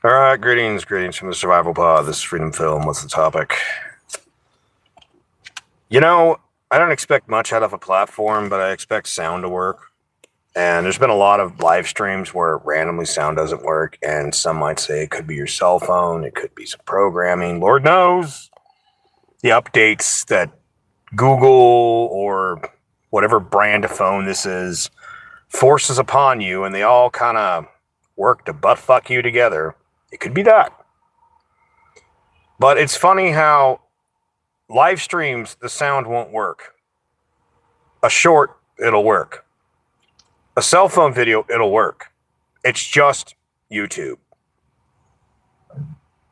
All right, greetings from the Survival Pod. This is Freedom Film. What's the topic? You know, I don't expect much out of a platform, but I expect sound to work. And there's been a lot of live streams where randomly sound doesn't work, and some might say it could be your cell phone, it could be some programming. Lord knows the updates that Google or whatever brand of phone this is forces upon you, and they all kind of work to butt fuck you together. It could be that. But it's funny how live streams, the sound won't work. A short, it'll work. A cell phone video, it'll work. It's just YouTube.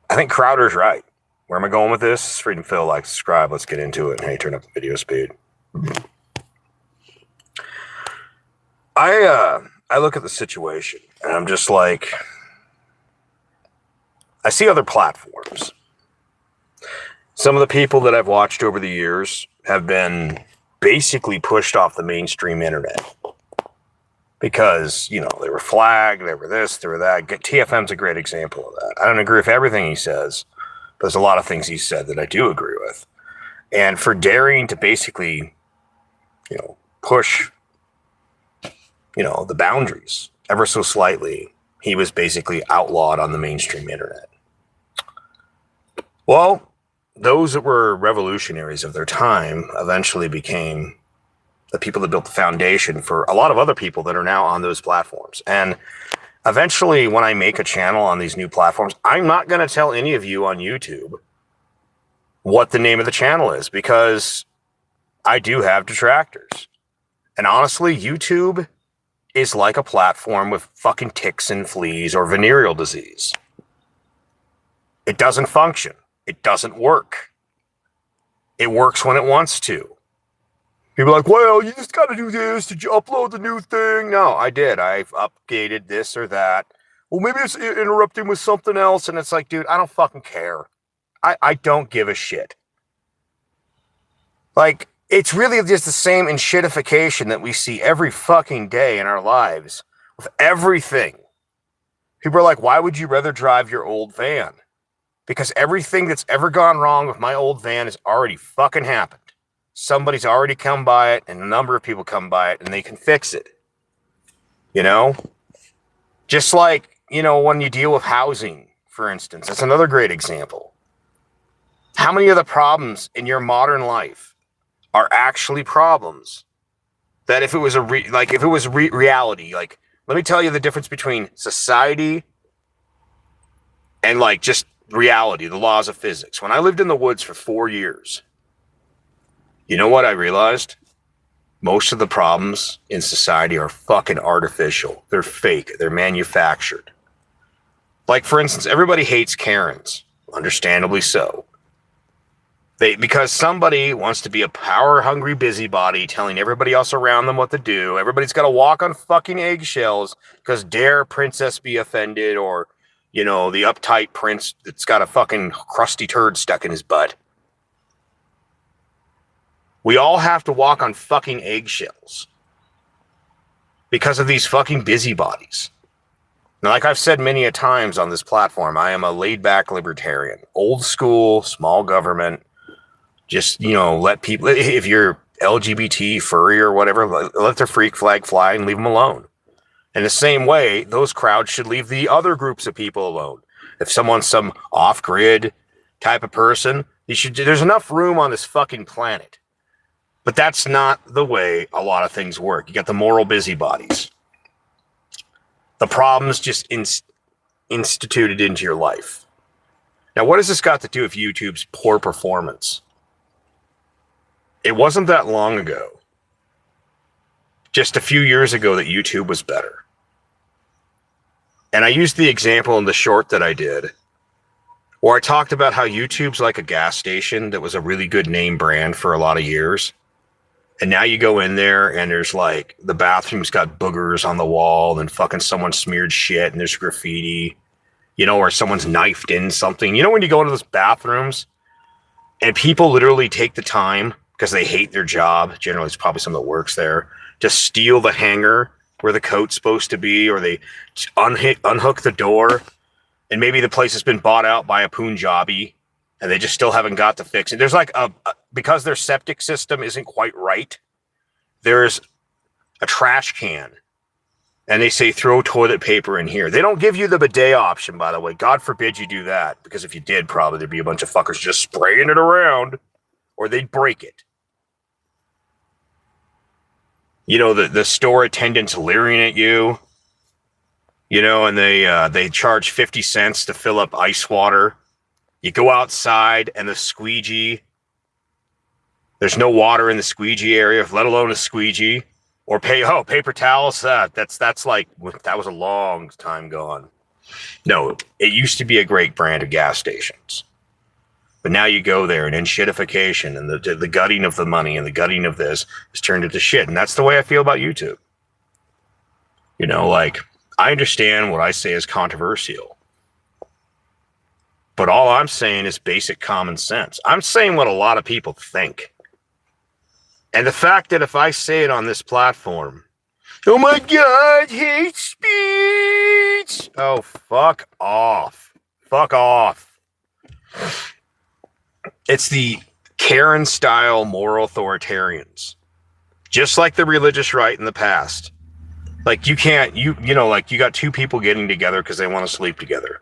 I think Crowder's right. Where am I going with this? Freedom Phil, like, subscribe. Let's get into it. Hey, turn up the video speed. I look at the situation and I'm just like, I see other platforms. Some of the people that I've watched over the years have been basically pushed off the mainstream internet because, you know, they were flagged, they were this, they were that. TFM's a great example of that. I don't agree with everything he says, but there's a lot of things he said that I do agree with. And for daring to basically, you know, push, you know, the boundaries ever so slightly, he was basically outlawed on the mainstream internet. Well, those that were revolutionaries of their time eventually became the people that built the foundation for a lot of other people that are now on those platforms. And eventually, when I make a channel on these new platforms, I'm not going to tell any of you on YouTube what the name of the channel is, because I do have detractors. And honestly, YouTube is like a platform with fucking ticks and fleas or venereal disease. It doesn't function. It doesn't work. It works when it wants to. People are like, well, you just got to do this. Did you upload the new thing? No, I did. I've updated this or that. Well, maybe it's interrupting with something else. And it's like, dude, I don't fucking care. I don't give a shit. Like, it's really just the same shitification that we see every fucking day in our lives with everything. People are like, why would you rather drive your old van? Because everything that's ever gone wrong with my old van has already fucking happened. Somebody's already come by it, and a number of people come by it, and they can fix it. You know? Just like, you know, when you deal with housing, for instance. That's another great example. How many of the problems in your modern life are actually problems that if it was reality, like, let me tell you the difference between society and, like, just reality, the laws of physics. When I lived in the woods for 4 years, you know what I realized? Most of the problems in society are fucking artificial. They're fake. They're manufactured. Like, for instance, everybody hates Karens. Understandably so. Because somebody wants to be a power-hungry busybody telling everybody else around them what to do. Everybody's got to walk on fucking eggshells because dare princess be offended, or, you know, the uptight prince that's got a fucking crusty turd stuck in his butt. We all have to walk on fucking eggshells because of these fucking busybodies. Now, like I've said many a times on this platform, I am a laid-back libertarian. Old school, small government. Just, you know, let people, if you're LGBT, furry, or whatever, let their freak flag fly and leave them alone. In the same way, those crowds should leave the other groups of people alone. If someone's some off-grid type of person, there's enough room on this fucking planet. But that's not the way a lot of things work. You got the moral busybodies. The problems just instituted into your life. Now, what has this got to do with YouTube's poor performance? It wasn't that long ago, just a few years ago, that YouTube was better. And I used the example in the short that I did, where I talked about how YouTube's like a gas station that was a really good name brand for a lot of years. And now you go in there and there's like, the bathroom's got boogers on the wall and fucking someone smeared shit and there's graffiti, you know, or someone's knifed in something. You know, when you go into those bathrooms and people literally take the time, because they hate their job, generally it's probably someone that works there, to steal the hanger where the coat's supposed to be, or they unhook the door, and maybe the place has been bought out by a Punjabi, and they just still haven't got to fix it. There's like because their septic system isn't quite right, there's a trash can, and they say throw toilet paper in here. They don't give you the bidet option, by the way. God forbid you do that, because if you did, probably there'd be a bunch of fuckers just spraying it around, or they'd break it. You know, the store attendants leering at you, you know, and they charge 50 cents to fill up ice water. You go outside and the squeegee, there's no water in the squeegee area, let alone a squeegee. Or paper towels. That's like, that was a long time gone. No, it used to be a great brand of gas stations. But now you go there, and shitification and the gutting of the money and the gutting of this is turned into shit. And that's the way I feel about YouTube. You know, like, I understand what I say is controversial. But all I'm saying is basic common sense. I'm saying what a lot of people think. And the fact that if I say it on this platform, oh my God, hate speech. Oh, fuck off. Fuck off. It's the Karen-style moral authoritarians. Just like the religious right in the past. Like, you can't, you know, like, you got two people getting together because they want to sleep together.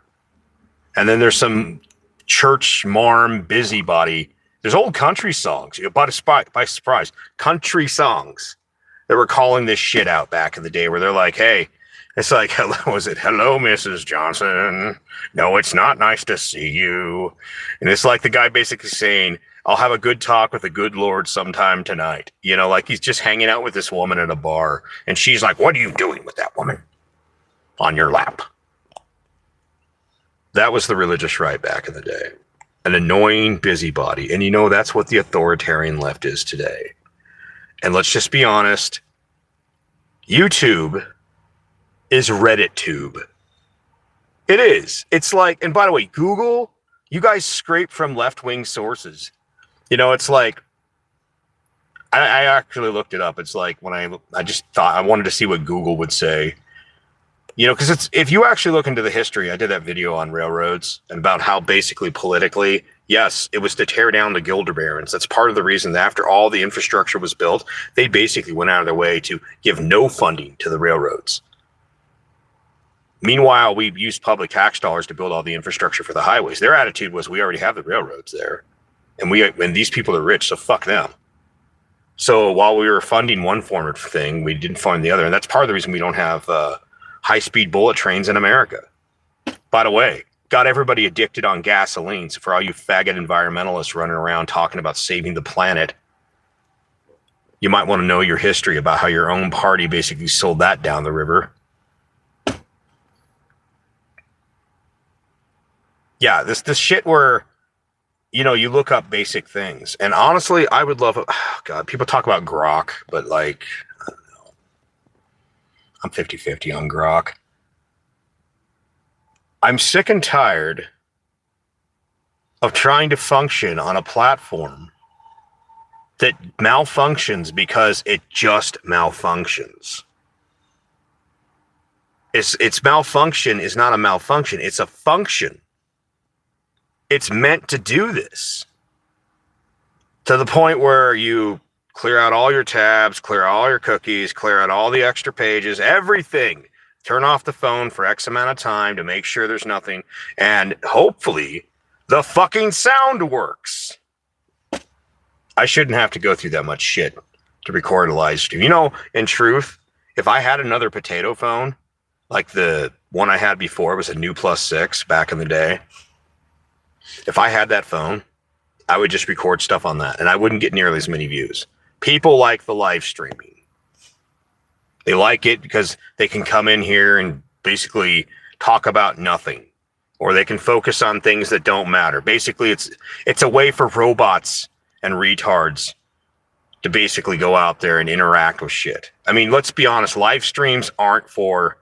And then there's some church marm busybody. There's old country songs, by surprise, country songs that were calling this shit out back in the day, where they're like, hey, it's like, hello, was it, hello, Mrs. Johnson? No, it's not nice to see you. And it's like the guy basically saying, I'll have a good talk with the good Lord sometime tonight. You know, like he's just hanging out with this woman at a bar. And she's like, what are you doing with that woman on your lap? That was the religious right back in the day. An annoying busybody. And you know, that's what the authoritarian left is today. And let's just be honest. YouTube is Reddit tube. It is. It's like, and by the way, Google, you guys scrape from left-wing sources. You know, it's like, I actually looked it up. It's like when I just thought, I wanted to see what Google would say. You know, because it's, if you actually look into the history, I did that video on railroads and about how basically politically, yes, it was to tear down the Gilder Barons. That's part of the reason that after all the infrastructure was built, they basically went out of their way to give no funding to the railroads. Meanwhile, we used public tax dollars to build all the infrastructure for the highways. Their attitude was, we already have the railroads there, and these people are rich, so fuck them. So while we were funding one form of thing, we didn't fund the other, and that's part of the reason we don't have high-speed bullet trains in America. By the way, got everybody addicted on gasoline. So for all you faggot environmentalists running around talking about saving the planet, you might want to know your history about how your own party basically sold that down the river. Yeah, this shit where, you know, you look up basic things. And honestly, I would love, oh God, people talk about Grok, but like, I'm 50-50 on Grok. I'm sick and tired of trying to function on a platform that malfunctions because it just malfunctions. Its malfunction is not a malfunction. It's a function. It's meant to do this. To the point where you clear out all your tabs, clear all your cookies, clear out all the extra pages, everything. Turn off the phone for X amount of time to make sure there's nothing. And hopefully the fucking sound works. I shouldn't have to go through that much shit to record a live stream. You know, in truth, if I had another potato phone, like the one I had before, it was a New Plus 6 back in the day. If I had that phone, I would just record stuff on that, and I wouldn't get nearly as many views. People like the live streaming. They like it because they can come in here and basically talk about nothing, or they can focus on things that don't matter. Basically, it's a way for robots and retards to basically go out there and interact with shit. I mean, let's be honest, live streams aren't for,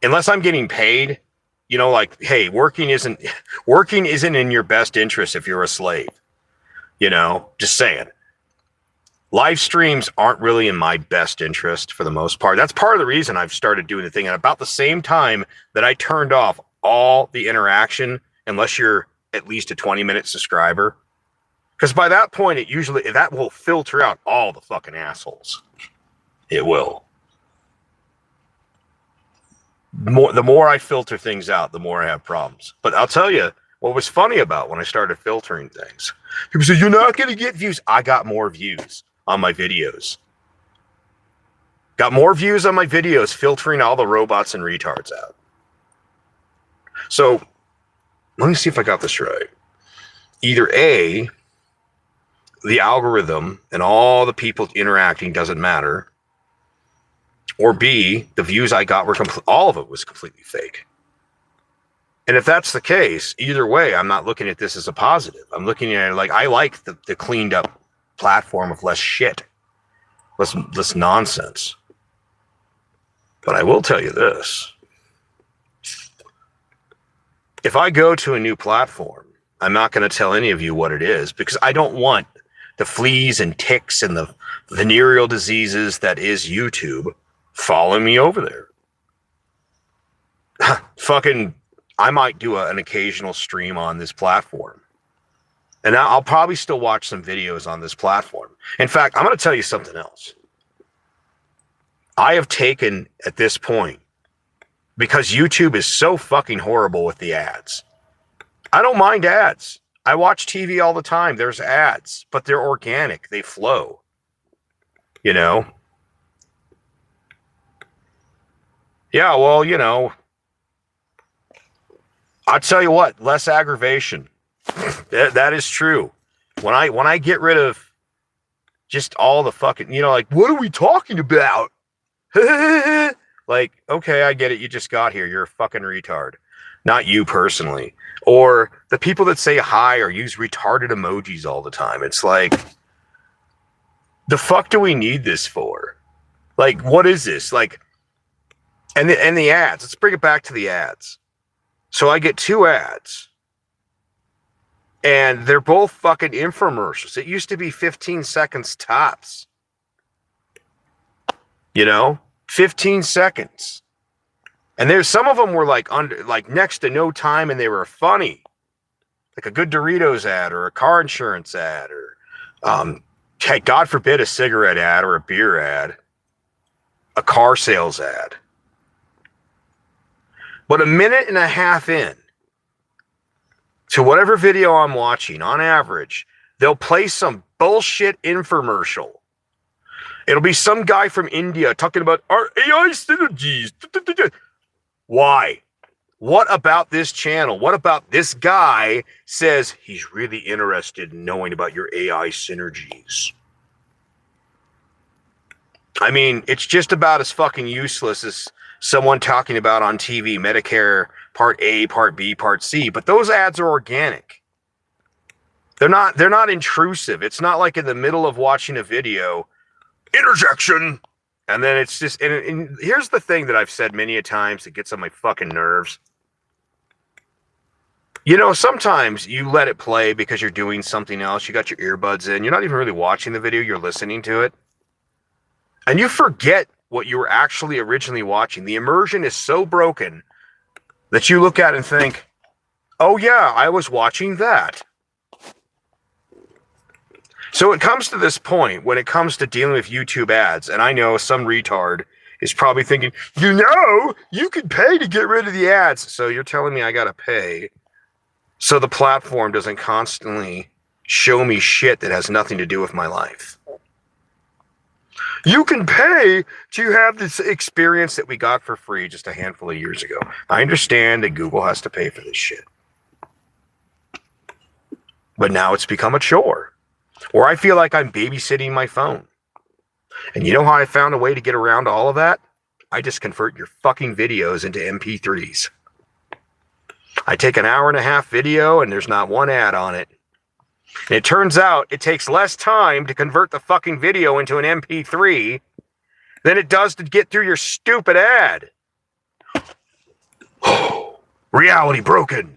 unless I'm getting paid, you know, like, hey, working isn't in your best interest if you're a slave. You know, just saying. live streams aren't really in my best interest for the most part. That's part of the reason I've started doing the thing. And about the same time that I turned off all the interaction, unless you're at least a 20-minute subscriber, because by that point, that will filter out all the fucking assholes. It will. The more I filter things out, the more I have problems. But I'll tell you what was funny about when I started filtering things. People say, you're not going to get views. I got more views on my videos. Got more views on my videos filtering all the robots and retards out. So let me see if I got this right. Either A, the algorithm and all the people interacting doesn't matter, or B, the views I got were all of it was completely fake. And if that's the case, either way, I'm not looking at this as a positive. I'm looking at it like I like the cleaned up platform of less shit, less nonsense. But I will tell you this. If I go to a new platform, I'm not going to tell any of you what it is, because I don't want the fleas and ticks and the venereal diseases that is YouTube following me over there. Fucking, I might do an occasional stream on this platform. And I'll probably still watch some videos on this platform. In fact, I'm going to tell you something else. I have taken, at this point, because YouTube is so fucking horrible with the ads. I don't mind ads. I watch TV all the time. There's ads, but they're organic. They flow. You know? Yeah, well, you know, I'll tell you what, less aggravation. That is true. When I get rid of just all the fucking, you know, like, what are we talking about? Like, okay, I get it. You just got here. You're a fucking retard. Not you personally. Or the people that say hi or use retarded emojis all the time. It's like, the fuck do we need this for? Like, what is this? Like, and the ads. Let's bring it back to the ads. So I get 2 ads. And they're both fucking infomercials. It used to be 15 seconds tops. You know? 15 seconds. And there's some of them were like next to no time, and they were funny. Like a good Doritos ad or a car insurance ad or hey, God forbid, a cigarette ad or a beer ad. A car sales ad. But a minute and a half in to whatever video I'm watching, on average, they'll play some bullshit infomercial. It'll be some guy from India talking about our AI synergies. Why? What about this channel? What about this guy says he's really interested in knowing about your AI synergies? I mean, it's just about as fucking useless as someone talking about on TV, Medicare Part A, Part B, Part C. But those ads are organic. They're not intrusive. It's not like in the middle of watching a video, interjection. And then it's just, and here's the thing that I've said many a times that gets on my fucking nerves. You know, sometimes you let it play because you're doing something else. You got your earbuds in. You're not even really watching the video. You're listening to it. And you forget what you were actually originally watching. The immersion is so broken that you look at it and think, oh yeah, I was watching that. So it comes to this point when it comes to dealing with YouTube ads, and I know some retard is probably thinking, you know, you could pay to get rid of the ads. So you're telling me I got to pay so the platform doesn't constantly show me shit that has nothing to do with my life. You can pay to have this experience that we got for free just a handful of years ago. I understand that Google has to pay for this shit. But now it's become a chore. Or I feel like I'm babysitting my phone. And you know how I found a way to get around all of that? I just convert your fucking videos into MP3s. I take an 1.5-hour video and there's not one ad on it. And it turns out it takes less time to convert the fucking video into an MP3 than it does to get through your stupid ad. Reality broken.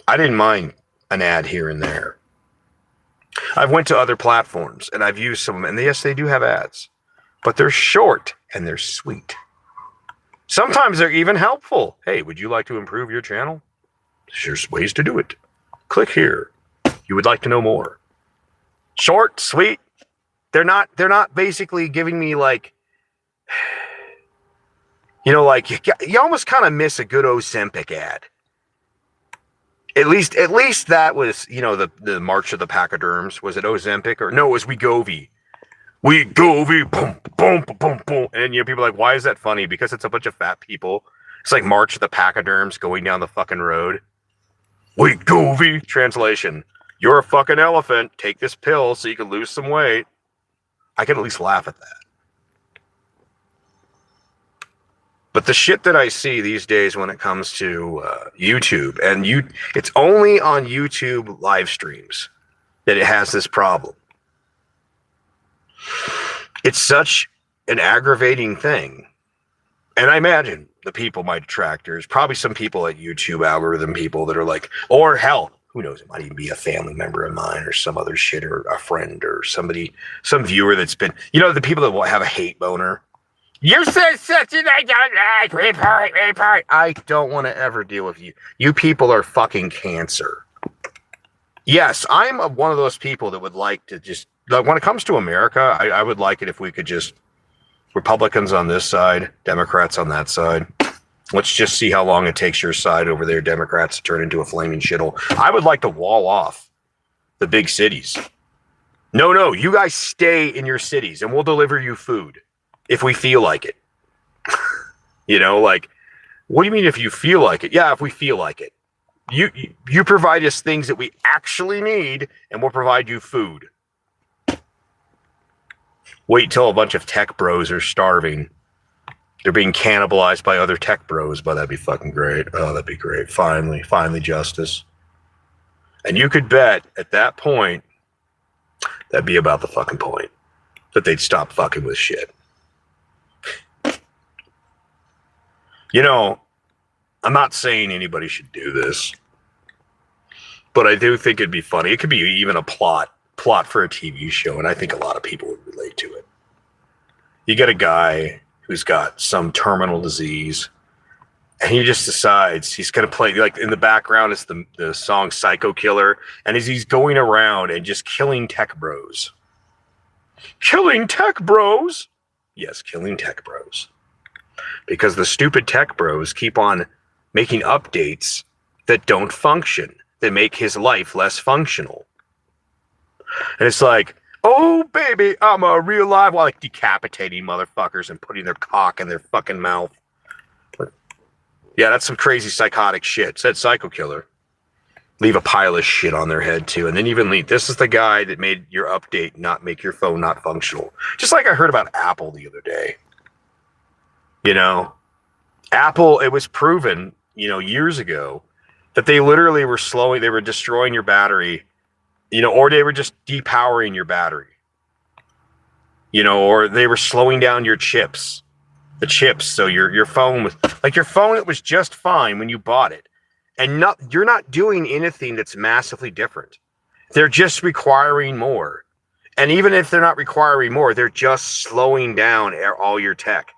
I didn't mind an ad here and there. I've went to other platforms and I've used some, and yes, they do have ads, but they're short and they're sweet. Sometimes they're even helpful. Hey, would you like to improve your channel? Here's ways to do it. Click here. You would like to know more. Short, sweet. They're not basically giving me like, like you almost kind of miss a good Ozempic ad. At least that was, the March of the Pachyderms. Was it Ozempic or no? It was Wegovy. Wegovy, boom, boom, boom, boom. And people are like, why is that funny? Because it's a bunch of fat people. It's like March of the Pachyderms going down the fucking road. Wegovy. Translation: you're a fucking elephant. Take this pill so you can lose some weight. I can at least laugh at that. But the shit that I see these days when it comes to YouTube, and it's only on YouTube live streams that it has this problem. It's such an aggravating thing. And I imagine the people, my detractors, probably some people at YouTube algorithm people that are like, or hell, who knows, it might even be a family member of mine or some other shit or a friend or somebody, some viewer that's been, the people that have a hate boner. You said such and I don't like, report. I don't want to ever deal with you. You people are fucking cancer. Yes, I'm one of those people that would like to just, like, when it comes to America, I would like it if we could just, Republicans on this side, Democrats on that side. Let's just see how long it takes your side over there, Democrats, to turn into a flaming shithole. I would like to wall off the big cities. No, you guys stay in your cities and we'll deliver you food. If we feel like it. Like, what do you mean if you feel like it? Yeah, if we feel like it. You provide us things that we actually need, and we'll provide you food. Wait till a bunch of tech bros are starving. They're being cannibalized by other tech bros, but that'd be fucking great. Oh, that'd be great. Finally justice. And you could bet at that point, that'd be about the fucking point. That they'd stop fucking with shit. I'm not saying anybody should do this, but I do think it'd be funny. It could be even a plot for a TV show, and I think a lot of people would relate to it. You get a guy who's got some terminal disease, and he just decides he's going to play, like in the background is the song Psycho Killer, and as he's going around and just killing tech bros. Killing tech bros? Yes, killing tech bros. Because the stupid tech bros keep on making updates that don't function, that make his life less functional. And it's like, oh, baby, I'm a real live, while like decapitating motherfuckers and putting their cock in their fucking mouth. But, yeah, that's some crazy psychotic shit. Said Psycho Killer. Leave a pile of shit on their head, too. And then even leave, this is the guy that made your update not make your phone not functional. Just like I heard about Apple the other day. Apple, it was proven, years ago that they literally were they were destroying your battery, or they were just depowering your battery, or they were slowing down your chips, so your phone was, like your phone, it was just fine when you bought it. And you're not doing anything that's massively different. They're just requiring more. And even if they're not requiring more, they're just slowing down all your tech.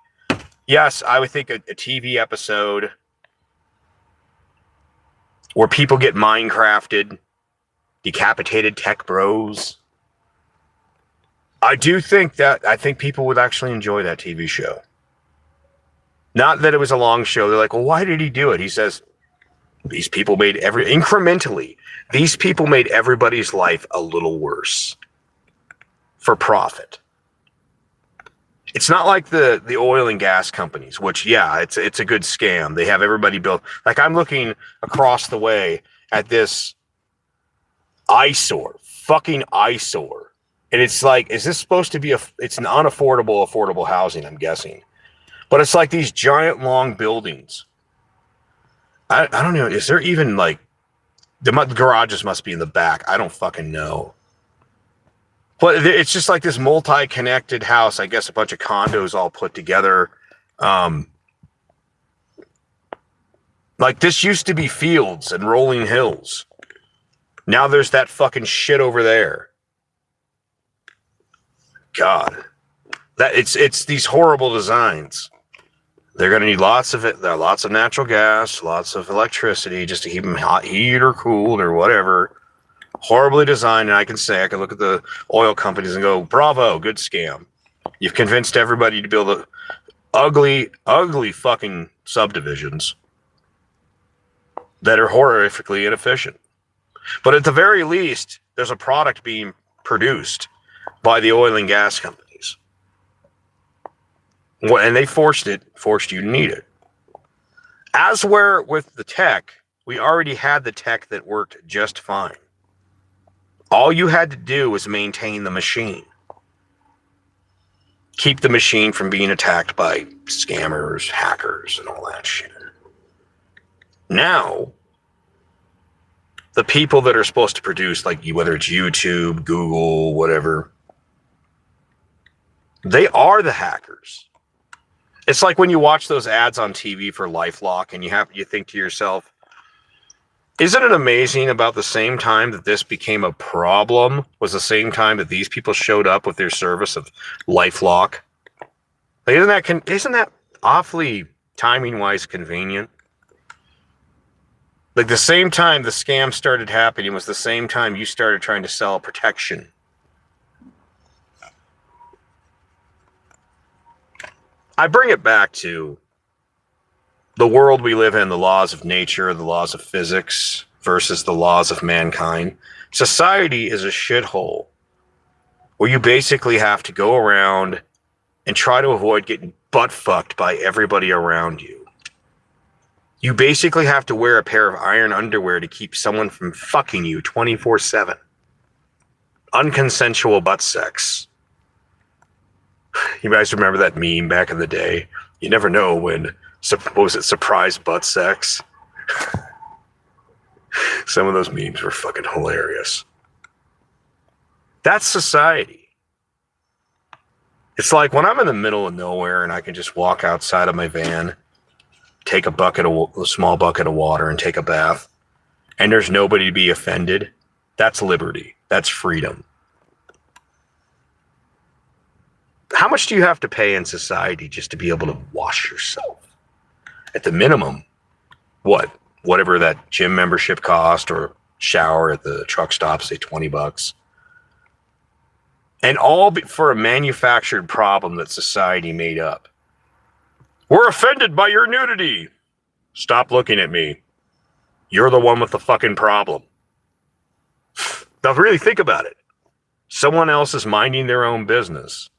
Yes, I would think a TV episode where people get Minecrafted, decapitated tech bros. I think people would actually enjoy that TV show. Not that it was a long show. They're like, well, why did he do it? He says, these people made these people made everybody's life a little worse for profit. It's not like the oil and gas companies, which, yeah, it's a good scam. They have everybody built. Like, I'm looking across the way at this fucking eyesore. And it's like, is this supposed to be it's an affordable housing, I'm guessing. But it's like these giant long buildings. I don't know. Is there even like, the garages must be in the back. I don't fucking know. But it's just like this multi-connected house. I guess a bunch of condos all put together. Like this used to be fields and rolling hills. Now there's that fucking shit over there. God, that it's these horrible designs. They're going to need lots of it. There are lots of natural gas, lots of electricity just to keep them hot, heated or cooled or whatever. Horribly designed, and I can look at the oil companies and go, bravo, good scam. You've convinced everybody to build ugly fucking subdivisions that are horrifically inefficient. But at the very least, there's a product being produced by the oil and gas companies. And they forced you to need it. As where with the tech, we already had the tech that worked just fine. All you had to do was maintain the machine. Keep the machine from being attacked by scammers, hackers, and all that shit. Now, the people that are supposed to produce, like whether it's YouTube, Google, whatever, they are the hackers. It's like when you watch those ads on TV for LifeLock and you think to yourself, isn't it amazing about the same time that this became a problem was the same time that these people showed up with their service of LifeLock? Like, isn't that awfully timing-wise convenient? Like the same time the scam started happening was the same time you started trying to sell protection. I bring it back to the world we live in, the laws of nature, the laws of physics versus the laws of mankind. Society is a shithole where you basically have to go around and try to avoid getting butt fucked by everybody around you. You basically have to wear a pair of iron underwear to keep someone from fucking you 24/7. Unconsensual butt sex. You guys remember that meme back in the day? You never know when, was it surprise butt sex? Some of those memes were fucking hilarious. That's society. It's like when I'm in the middle of nowhere and I can just walk outside of my van, take a small bucket of water and take a bath, and there's nobody to be offended. That's liberty. That's freedom. How much do you have to pay in society just to be able to wash yourself? At the minimum, whatever that gym membership cost or shower at the truck stop, say $20. And all for a manufactured problem that society made up. We're offended by your nudity. Stop looking at me. You're the one with the fucking problem. Now really think about it. Someone else is minding their own business.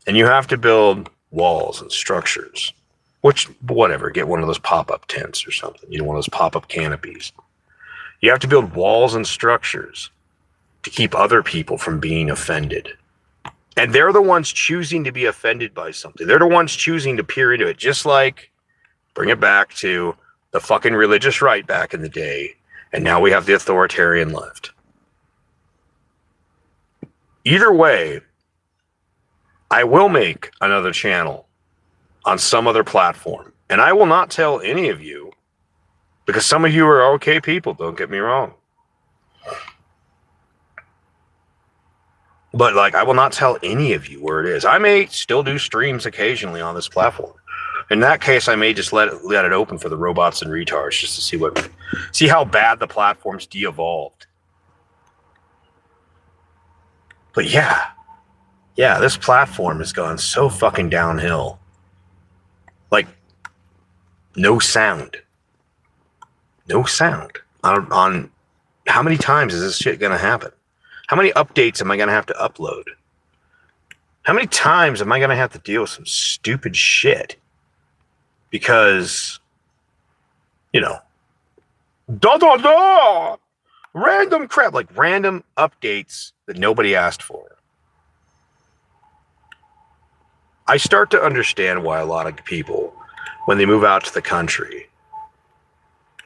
And you have to build walls and structures. Which, whatever, get one of those pop-up tents or something. You know, one of those pop-up canopies. You have to build walls and structures to keep other people from being offended. And they're the ones choosing to be offended by something. They're the ones choosing to peer into it. Just like, bring it back to the fucking religious right back in the day. And now we have the authoritarian left. Either way, I will make another channel on some other platform. And I will not tell any of you, because some of you are okay people, don't get me wrong. But I will not tell any of you where it is. I may still do streams occasionally on this platform. In that case, I may just let it open for the robots and retards just to see how bad the platform's de-evolved. But yeah, this platform has gone so fucking downhill. Like, no sound. No sound. On how many times is this shit gonna happen? How many updates am I gonna have to upload? How many times am I gonna have to deal with some stupid shit? Because, random crap, like random updates that nobody asked for. I start to understand why a lot of people, when they move out to the country,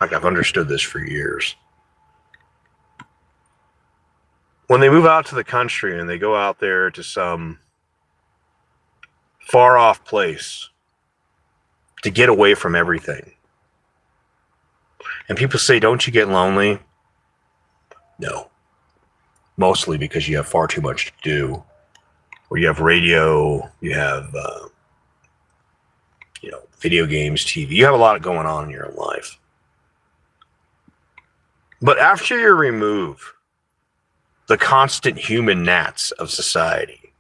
I've understood this for years. When they move out to the country and they go out there to some far off place to get away from everything. And people say, don't you get lonely? No. Mostly because you have far too much to do. where you have radio, you have, video games, TV. You have a lot going on in your life. But after you remove the constant human gnats of society,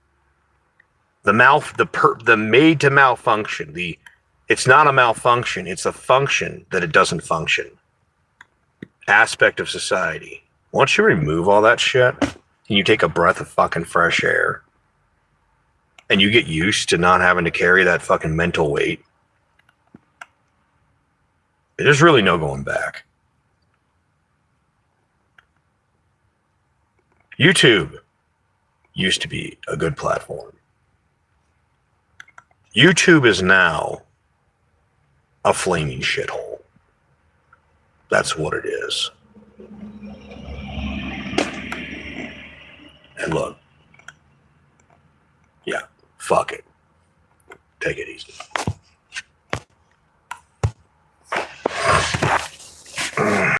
the made to malfunction, it's not a malfunction, it's a function that it doesn't function aspect of society. Once you remove all that shit, and you take a breath of fucking fresh air, and you get used to not having to carry that fucking mental weight, there's really no going back. YouTube used to be a good platform. YouTube is now a flaming shithole. That's what it is. And look, yeah, fuck it. Take it easy.